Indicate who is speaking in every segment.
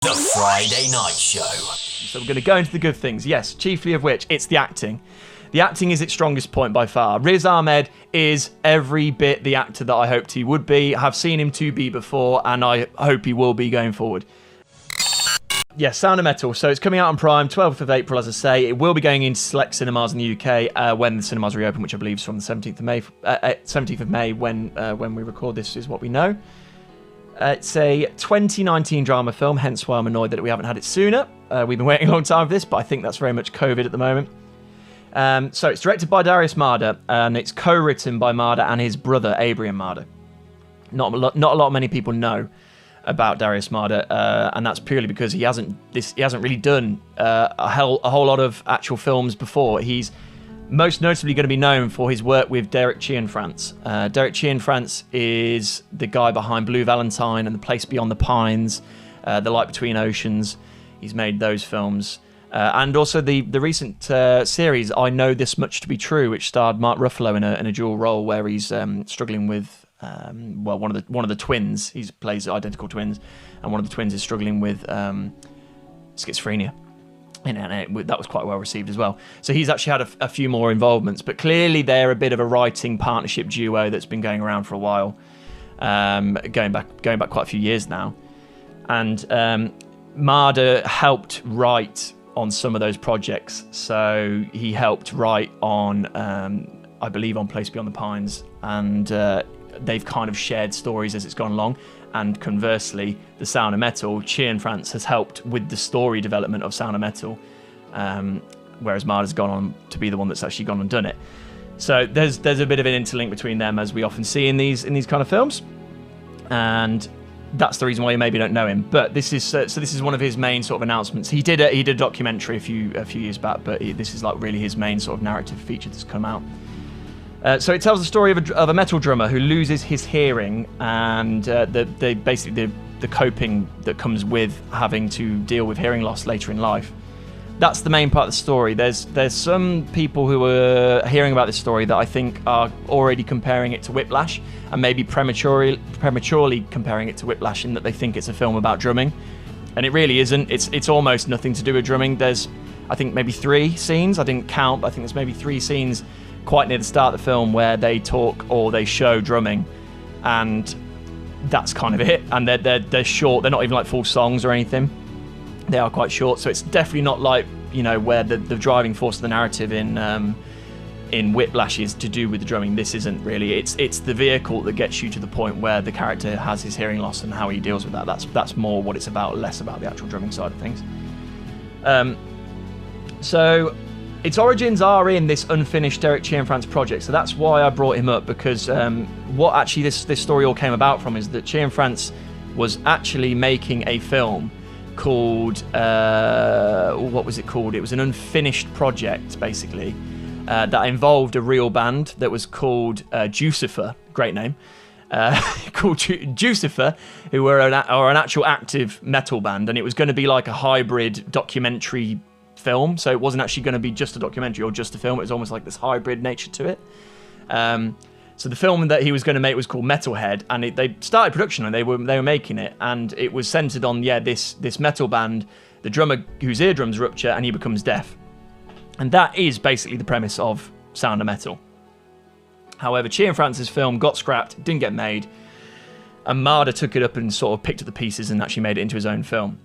Speaker 1: The Friday Night Show.
Speaker 2: So we're going to go into the good things. Yes, chiefly of which, it's the acting. The acting is its strongest point by far. Riz Ahmed is every bit the actor that I hoped he would be. I've seen him to be before, and I hope he will be going forward. Yes, Sound of Metal. So it's coming out on Prime, 12th of April, as I say. It will be going into select cinemas in the UK when the cinemas reopen, which I believe is from the 17th of May. 17th of May, when we record this, is what we know. It's a 2019 drama film, hence why I'm annoyed that we haven't had it sooner. We've been waiting a long time for this, but I think that's very much COVID at the moment. So it's directed by Darius Marder, and it's co-written by Marder and his brother, Abraham Marder. Not many people know about Darius Marder, and that's purely because he hasn't really done a whole lot of actual films before. He's most notably going to be known for his work with Derek Cianfrance. Derek Cianfrance is the guy behind Blue Valentine and The Place Beyond the Pines, The Light Between Oceans. He's made those films. And also the recent series, I Know This Much to Be True, which starred Mark Ruffalo in a dual role where he's struggling with one of the twins. He plays identical twins, and one of the twins is struggling with schizophrenia. And that was quite well received as well. So he's actually had a few more involvements, but clearly they're a bit of a writing partnership duo that's been going around for a while, going back quite a few years now. And Marder helped write on some of those projects. So he helped write on, I believe, on Place Beyond the Pines, and they've kind of shared stories as it's gone along. And conversely, The Sound of Metal, Cianfrance has helped with the story development of Sound of Metal, whereas Marder's gone on to be the one that's actually gone and done it. So there's a bit of an interlink between them, as we often see in these kind of films, and that's the reason why you maybe don't know him. But this is one of his main sort of announcements. He did a documentary a few years back, but this is like really his main sort of narrative feature that's come out. So it tells the story of a metal drummer who loses his hearing, and the coping that comes with having to deal with hearing loss later in life. That's the main part of the story. There's some people who are hearing about this story that I think are already comparing it to Whiplash, and maybe prematurely comparing it to Whiplash in that they think it's a film about drumming, and it really isn't. It's almost nothing to do with drumming. There's, I think, maybe 3 scenes. I didn't count, but I think there's maybe 3 scenes quite near the start of the film where they talk or they show drumming, and that's kind of it. And they're short. They're not even like full songs or anything. They are quite short, so it's definitely not like, you know, where the driving force of the narrative in Whiplash is to do with the drumming. This isn't really. It's the vehicle that gets you to the point where the character has his hearing loss and how he deals with that. That's more what it's about, less about the actual drumming side of things. So its origins are in this unfinished Derek Cianfrance project, so that's why I brought him up, because what actually this story all came about from is that Cianfrance was actually making a film called, what was it called? It was an unfinished project, basically, that involved a real band that was called Jucifer, great name, called Jucifer, who were an actual active metal band, and it was going to be like a hybrid documentary film. So it wasn't actually going to be just a documentary or just a film. It was almost like this hybrid nature to it. So the film that he was going to make was called Metalhead, and they started production and they were making it, and it was centered on this metal band, the drummer whose eardrums rupture and he becomes deaf, and that is basically the premise of Sound of Metal. However, Cianfrance's film got scrapped, didn't get made, and Marder took it up and sort of picked up the pieces and actually made it into his own film.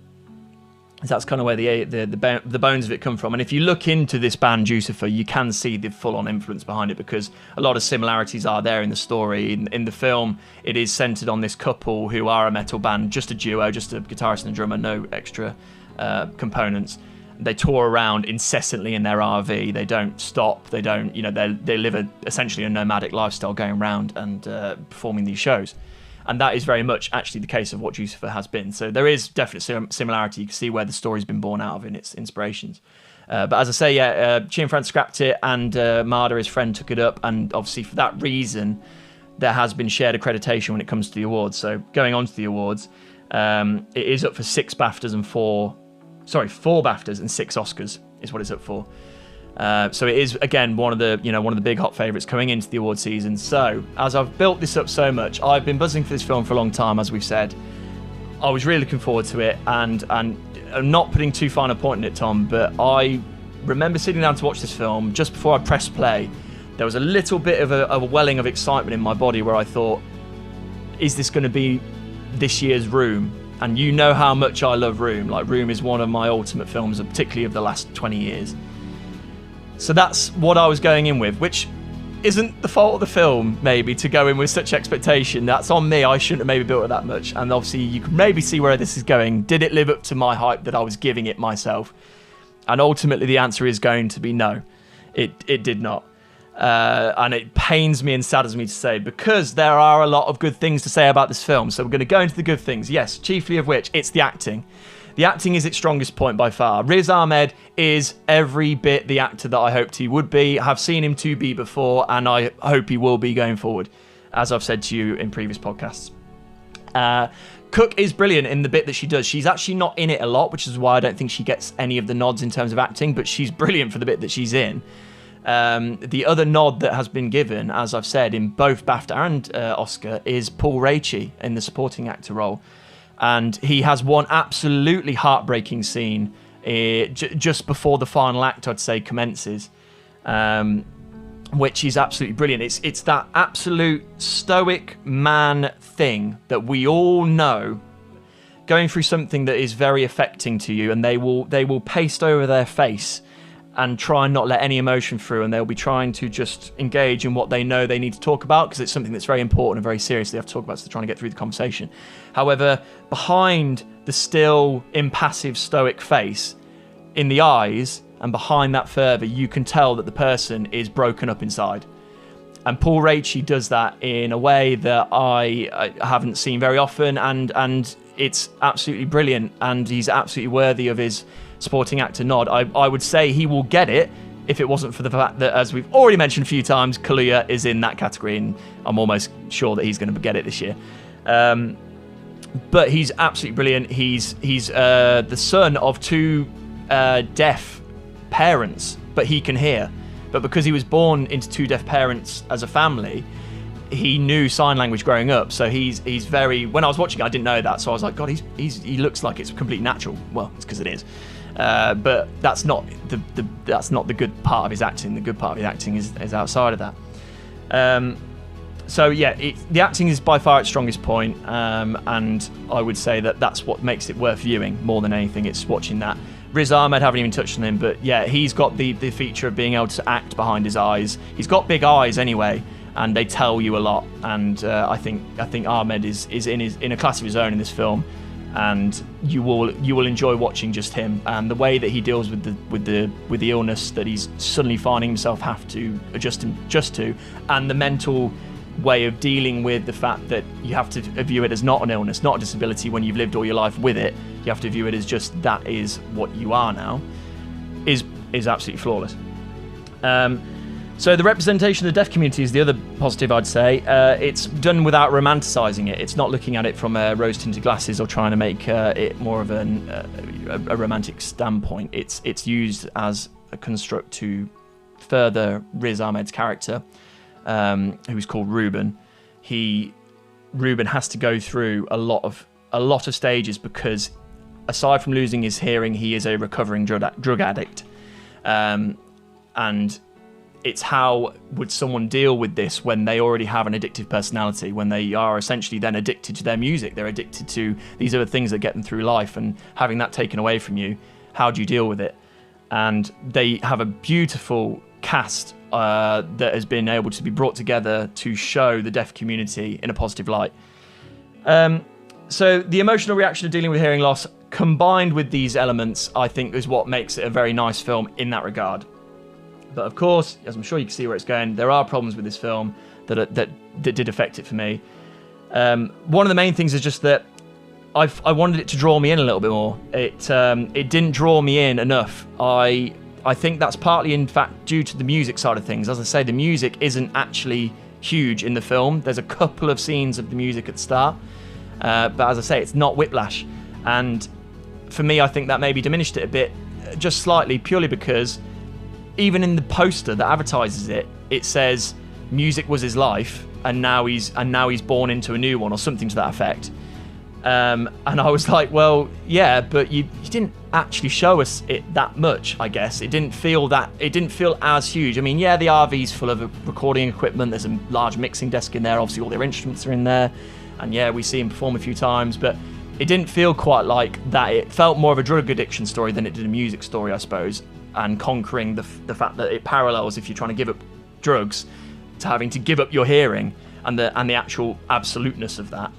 Speaker 2: So that's kind of where the bones of it come from. And if you look into this band Jucifer, you can see the full-on influence behind it, because a lot of similarities are there in the story. In the film, it is centered on this couple who are a metal band, just a duo, just a guitarist and a drummer, no extra components. They tour around incessantly in their RV. They don't stop. They don't, they live essentially a nomadic lifestyle, going around and performing these shows. And that is very much actually the case of what Jucifer has been. So there is definite similarity. You can see where the story's been born out of in its inspirations. But as I say, Cianfrance scrapped it, and Marder, his friend, took it up. And obviously for that reason, there has been shared accreditation when it comes to the awards. So going on to the awards, it is up for 4 BAFTAs and 6 Oscars is what it's up for. So it is, again, one of the big hot favourites coming into the award season. So as I've built this up so much, I've been buzzing for this film for a long time, as we've said. I was really looking forward to it, and I'm not putting too fine a point in it, Tom, but I remember sitting down to watch this film. Just before I pressed play, there was a little bit of a welling of excitement in my body where I thought, is this going to be this year's Room? And you know how much I love Room. Like, Room is one of my ultimate films, particularly of the last 20 years. So that's what I was going in with, which isn't the fault of the film, maybe, to go in with such expectation. That's on me. I shouldn't have maybe built it that much. And obviously, you can maybe see where this is going. Did it live up to my hype that I was giving it myself? And ultimately, the answer is going to be no. It did not. And it pains me and saddens me to say, because there are a lot of good things to say about this film. So we're going to go into the good things. Yes, chiefly of which, it's the acting. The acting is its strongest point by far. Riz Ahmed is every bit the actor that I hoped he would be. I've seen him to be before, and I hope he will be going forward, as I've said to you in previous podcasts. Cook is brilliant in the bit that she does. She's actually not in it a lot, which is why I don't think she gets any of the nods in terms of acting, but she's brilliant for the bit that she's in. The other nod that has been given, as I've said, in both BAFTA and Oscar, is Paul Raci in the supporting actor role. And he has one absolutely heartbreaking scene just before the final act, I'd say, commences, which is absolutely brilliant. It's that absolute stoic man thing that we all know, going through something that is very affecting to you, and they will paste over their face and try and not let any emotion through, and they'll be trying to just engage in what they know they need to talk about, because it's something that's very important and very serious they have to talk about, so they're trying to get through the conversation. However, behind the still, impassive, stoic face, in the eyes, and behind that fervour, you can tell that the person is broken up inside. And Paul Raci does that in a way that I haven't seen very often, and it's absolutely brilliant, and he's absolutely worthy of his supporting actor nod. I would say he will get it if it wasn't for the fact that, as we've already mentioned a few times, Kaluuya is in that category, and I'm almost sure that he's going to get it this year. But he's absolutely brilliant. He's the son of two deaf parents, but he can hear. But because he was born into two deaf parents as a family, he knew sign language growing up. So he's very. When I was watching it, I didn't know that, so I was like, God, he looks like it's completely natural. Well, it's because it is. But that's not the good part of his acting. The good part of his acting is outside of that. So yeah, the acting is by far its strongest point, and I would say that that's what makes it worth viewing more than anything. It's watching that. Riz Ahmed, haven't even touched on him, but yeah, he's got the feature of being able to act behind his eyes. He's got big eyes anyway, and they tell you a lot. And I think Ahmed is in a class of his own in this film. And you will enjoy watching just him, and the way that he deals with the illness that he's suddenly finding himself have to adjust to, and the mental way of dealing with the fact that you have to view it as not an illness, not a disability when you've lived all your life with it. You have to view it as just that is what you are now, is absolutely flawless. So the representation of the deaf community is the other positive, I'd say. It's done without romanticising it. It's not looking at it from rose-tinted glasses or trying to make it more of a romantic standpoint. It's used as a construct to further Riz Ahmed's character, who's called Ruben. Ruben has to go through a lot of stages because, aside from losing his hearing, he is a recovering drug addict, and it's how would someone deal with this when they already have an addictive personality, when they are essentially then addicted to their music, they're addicted to these other things that get them through life, and having that taken away from you, how do you deal with it? And they have a beautiful cast that has been able to be brought together to show the deaf community in a positive light. So the emotional reaction of dealing with hearing loss combined with these elements, I think, is what makes it a very nice film in that regard. But of course, as I'm sure you can see where it's going, there are problems with this film that did affect it for me. One of the main things is just that I wanted it to draw me in a little bit more. It didn't draw me in enough. I think that's partly, in fact, due to the music side of things. As I say, the music isn't actually huge in the film. There's a couple of scenes of the music at the start. But as I say, it's not Whiplash. And for me, I think that maybe diminished it a bit, just slightly, purely because even in the poster that advertises it, it says music was his life, and now he's born into a new one, or something to that effect. And I was like, well, yeah, but you didn't actually show us it that much, I guess. It didn't feel as huge. I mean, yeah, the RV's full of recording equipment. There's a large mixing desk in there. Obviously, all their instruments are in there. And yeah, we see him perform a few times, but it didn't feel quite like that. It felt more of a drug addiction story than it did a music story, I suppose, and conquering the fact that it parallels, if you're trying to give up drugs, to having to give up your hearing and the actual absoluteness of that.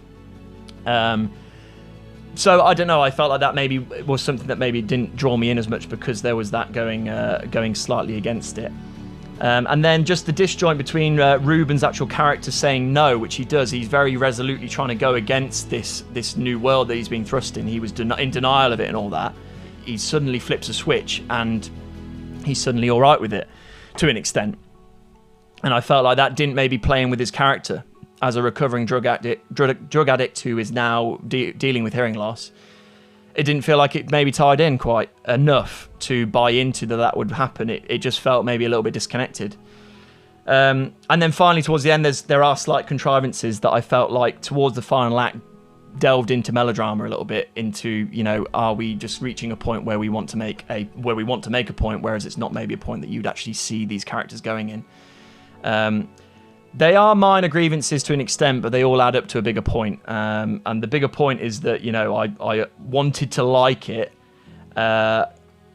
Speaker 2: So I don't know. I felt like that maybe was something that maybe didn't draw me in as much because there was that going slightly against it. And then just the disjoint between Ruben's actual character saying no, which he does. He's very resolutely trying to go against this new world that he's being thrust in. He was in denial of it and all that. He suddenly flips a switch and he's suddenly all right with it to an extent. And I felt like that didn't maybe play in with his character as a recovering drug addict who is now dealing with hearing loss. It didn't feel like it maybe tied in quite enough to buy into that would happen. It just felt maybe a little bit disconnected. And then finally towards the end, there are slight contrivances that I felt like towards the final act delved into melodrama a little bit, into, are we just reaching a point where we want to make a point, whereas it's not maybe a point that you'd actually see these characters going in. They are minor grievances to an extent, but they all add up to a bigger point. And the bigger point is that, I wanted to like it, and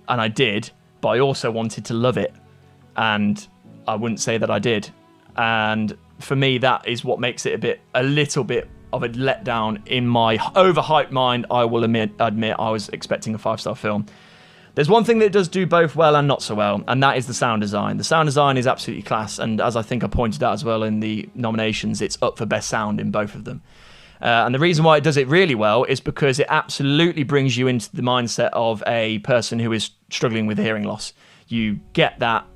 Speaker 2: I did, but I also wanted to love it. And I wouldn't say that I did. And for me, that is what makes it a little bit of a letdown in my overhyped mind. I will admit I was expecting a 5-star film. There's one thing that it does do both well and not so well, and that is the sound design. The sound design is absolutely class, and as I think I pointed out as well in the nominations, it's up for best sound in both of them. And the reason why it does it really well is because it absolutely brings you into the mindset of a person who is struggling with hearing loss. You get that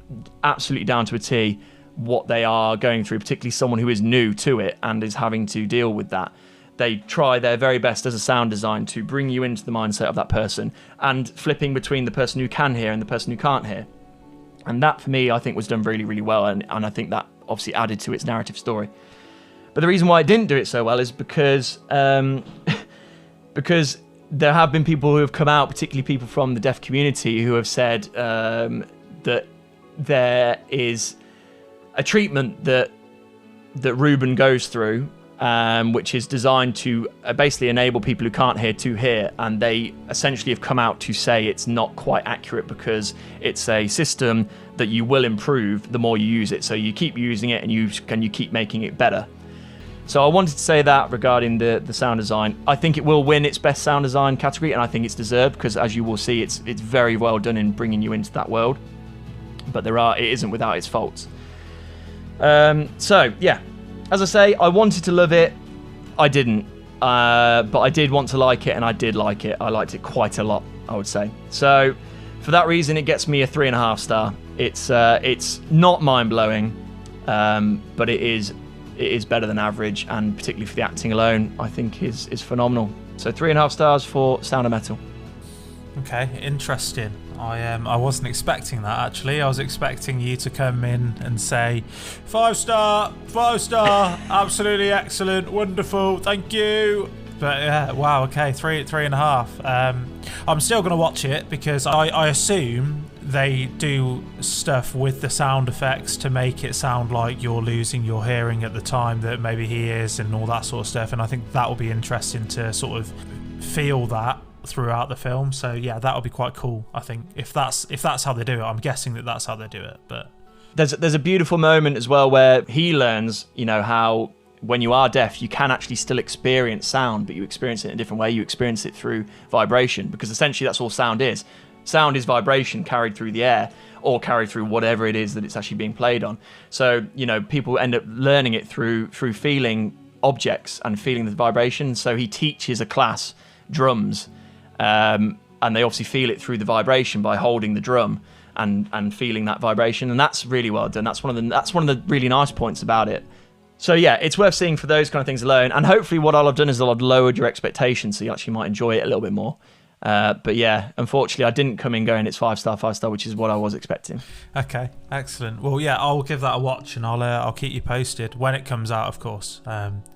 Speaker 2: absolutely down to a T, what they are going through, particularly someone who is new to it and is having to deal with that. They try their very best as a sound design to bring you into the mindset of that person and flipping between the person who can hear and the person who can't hear. And that, for me, I think was done really, really well. And I think that obviously added to its narrative story. But the reason why it didn't do it so well is because because there have been people who have come out, particularly people from the deaf community, who have said that there is a treatment that Ruben goes through, which is designed to basically enable people who can't hear to hear, and they essentially have come out to say it's not quite accurate because it's a system that you will improve the more you use it. So you keep using it and you keep making it better. So I wanted to say that regarding the sound design. I think it will win its best sound design category, and I think it's deserved because, as you will see, it's very well done in bringing you into that world. But it isn't without its faults. So yeah. As I say, I wanted to love it. I didn't. But I did want to like it, and I did like it. I liked it quite a lot, I would say. So, for that reason, it gets me a 3.5 star. It's not mind-blowing, but it is better than average, and particularly for the acting alone, I think is phenomenal. So 3.5 stars for Sound of Metal.
Speaker 3: Okay, interesting. I wasn't expecting that, actually. I was expecting you to come in and say 5 star, absolutely excellent, wonderful, thank you. But yeah, wow, okay, 3.5. I'm still going to watch it because I assume they do stuff with the sound effects to make it sound like you're losing your hearing at the time that maybe he is, and all that sort of stuff. And I think that will be interesting to sort of feel that throughout the film. So yeah, that'll be quite cool, I think, if that's how they do it. I'm guessing that's how they do it. But
Speaker 2: there's a beautiful moment as well where he learns, how when you are deaf you can actually still experience sound, but you experience it in a different way. You experience it through vibration, because essentially that's all sound is. Sound is vibration carried through the air or carried through whatever it is that it's actually being played on. So people end up learning it through feeling objects and feeling the vibration. So he teaches a class drums, and they obviously feel it through the vibration by holding the drum and feeling that vibration, and that's really well done. That's one of the really nice points about it. So yeah, it's worth seeing for those kind of things alone, and hopefully what I'll have done is I'll have lowered your expectations so you actually might enjoy it a little bit more. But yeah, unfortunately, I didn't come in going it's 5-star, which is what I was expecting.
Speaker 3: Okay, excellent. Well, yeah, I'll give that a watch, and I'll keep you posted when it comes out, of course,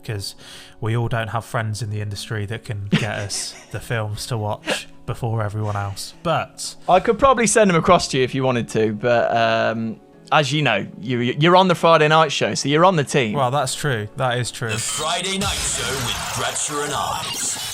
Speaker 3: because we all don't have friends in the industry that can get us the films to watch before everyone else. But
Speaker 2: I could probably send them across to you if you wanted to, but as you know, you're on the Friday night show, so you're on the team.
Speaker 3: Well, that's true. That is true.
Speaker 1: The Friday Night Show with Directorial and Ives.